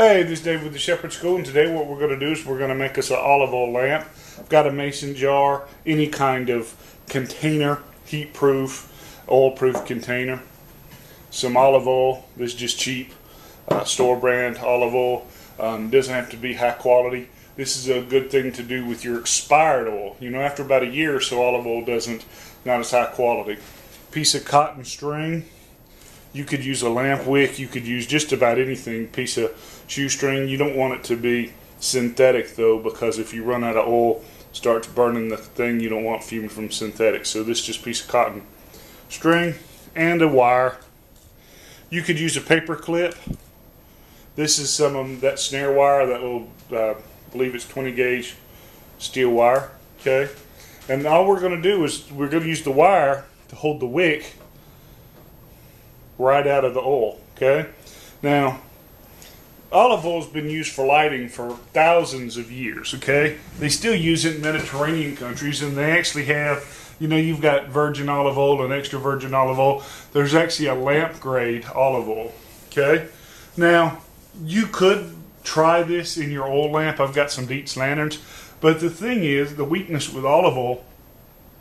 Hey, this is Dave with the Shepherd School, and today what we're going to do is we're going to make us an olive oil lamp. I've got a mason jar, any kind of container, heat-proof, oil-proof container. Some olive oil. This is just cheap, store brand olive oil. Doesn't have to be high quality. This is a good thing to do with your expired oil. You know, after about a year or so, olive oil not as high quality. Piece of cotton string. You could use a lamp wick, you could use just about anything, piece of shoestring. You don't want it to be synthetic though, because if you run out of oil, starts burning the thing, you don't want fume from synthetic. So this is just a piece of cotton string and a wire. You could use a paper clip. This is some of that snare wire, that little, I believe it's 20 gauge steel wire, okay? And all we're going to do is we're going to use the wire to hold the wick right out of the oil, okay? Now, olive oil has been used for lighting for thousands of years, okay? They still use it in Mediterranean countries, and they actually have, you know, you've got virgin olive oil and extra virgin olive oil. There's actually a lamp grade olive oil, okay? Now, you could try this in your oil lamp. I've got some Dietz lanterns, but the thing is, the weakness with olive oil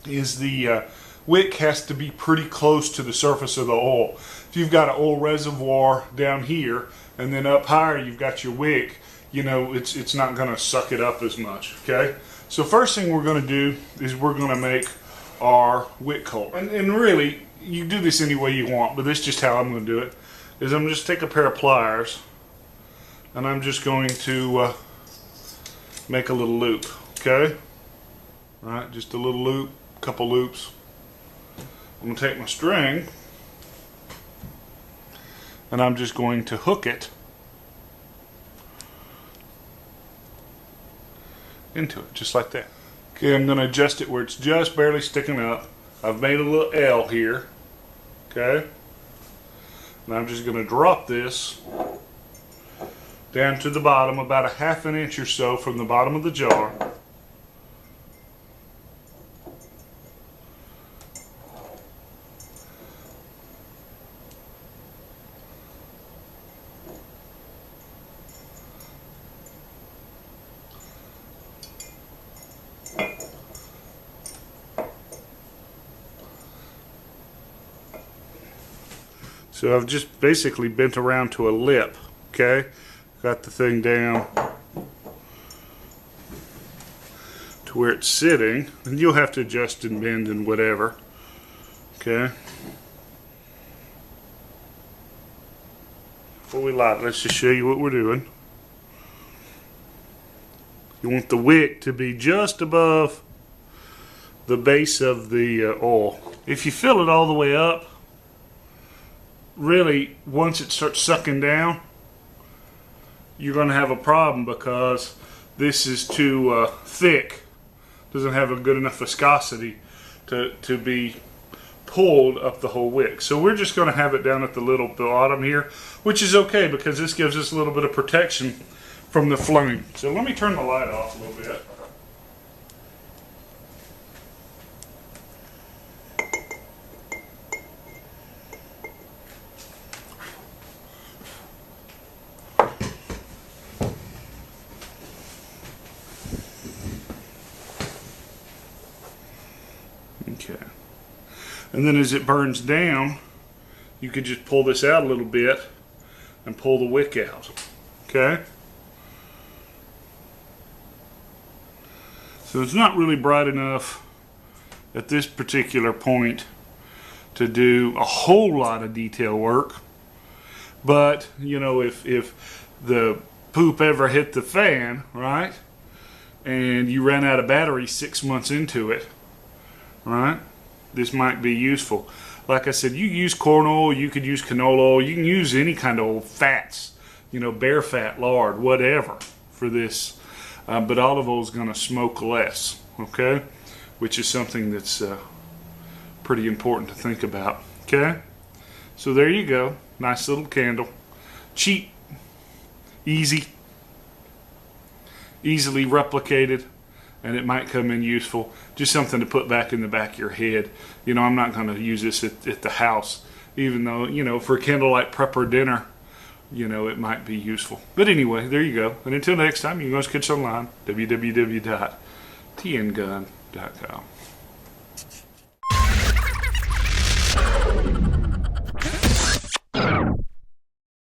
is the wick has to be pretty close to the surface of the oil. If you've got an oil reservoir down here and then up higher you've got your wick, you know, it's not going to suck it up as much, okay? So first thing we're going to do is we're going to make our wick holder. And really, you do this any way you want, but this is just how I'm going to do it. Is I'm just take a pair of pliers and I'm just going to make a little loop, okay? All right, just a little loop, couple loops. I'm going to take my string and I'm just going to hook it into it, just like that. Okay, I'm going to adjust it where it's just barely sticking up. I've made a little L here, okay? And I'm just going to drop this down to the bottom, about a ½ an inch or so from the bottom of the jar. So I've just basically bent around to a lip, okay? Got the thing down to where it's sitting, and you'll have to adjust and bend and whatever, okay? Before we light it, let's just show you what we're doing. You want the wick to be just above the base of the oil. If you fill it all the way up, really, once it starts sucking down, you're going to have a problem because this is too thick. Doesn't have a good enough viscosity to be pulled up the whole wick. So we're just going to have it down at the little bottom here, which is okay because this gives us a little bit of protection from the flame. So let me turn the light off a little bit. Okay, and then as it burns down, you could just pull this out a little bit and pull the wick out, okay? So it's not really bright enough at this particular point to do a whole lot of detail work, but you know, if the poop ever hit the fan, right, and you ran out of battery 6 months into it, right, this might be useful. Like I said, you use corn oil, you could use canola oil, you can use any kind of oil, fats, you know, bear fat, lard, whatever for this, but olive oil is going to smoke less, okay, which is something that's pretty important to think about, okay? So there you go, nice little candle, cheap, easily replicated, and it might come in useful. Just something to put back in the back of your head. You know, I'm not going to use this at the house, even though, you know, for a candlelight prepper dinner, you know, it might be useful. But anyway, there you go. And until next time, you can always catch us online, www.tngun.com.